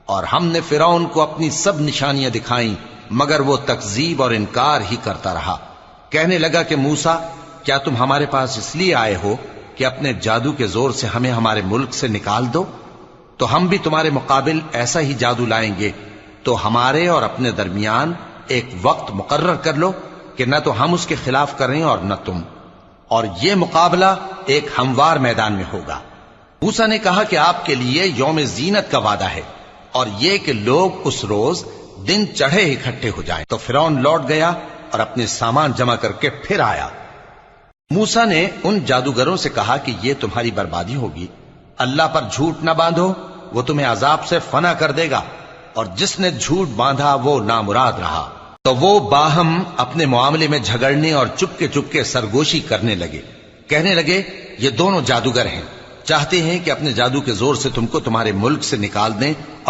اور ہم نے فرعون کو اپنی سب نشانیاں دکھائیں مگر وہ تکذیب اور انکار ہی کرتا رہا۔ کہنے لگا کہ موسیٰ، کیا تم ہمارے پاس اس لیے آئے ہو کہ اپنے جادو کے زور سے ہمیں ہمارے ملک سے نکال دو؟ تو ہم بھی تمہارے مقابل ایسا ہی جادو لائیں گے، تو ہمارے اور اپنے درمیان ایک وقت مقرر کر لو کہ نہ تو ہم اس کے خلاف کریں اور نہ تم، اور یہ مقابلہ ایک ہموار میدان میں ہوگا۔ موسیٰ نے کہا کہ آپ کے لیے یوم زینت کا وعدہ ہے، اور یہ کہ لوگ اس روز دن چڑھے اکٹھے ہو جائیں۔ تو فرعون لوٹ گیا اور اپنے سامان جمع کر کے پھر آیا۔ موسیٰ نے ان جادوگروں سے کہا کہ یہ تمہاری بربادی ہوگی، اللہ پر جھوٹ نہ باندھو، وہ تمہیں عذاب سے فنا کر دے گا، اور جس نے جھوٹ باندھا وہ نامراد رہا۔ تو وہ باہم اپنے معاملے میں جھگڑنے اور چپکے سرگوشی کرنے لگے۔ کہنے لگے یہ دونوں جادوگر ہیں، چاہتے ہیں کہ اپنے جادو کے زور سے تم کو تمہارے ملک سے نکال دیں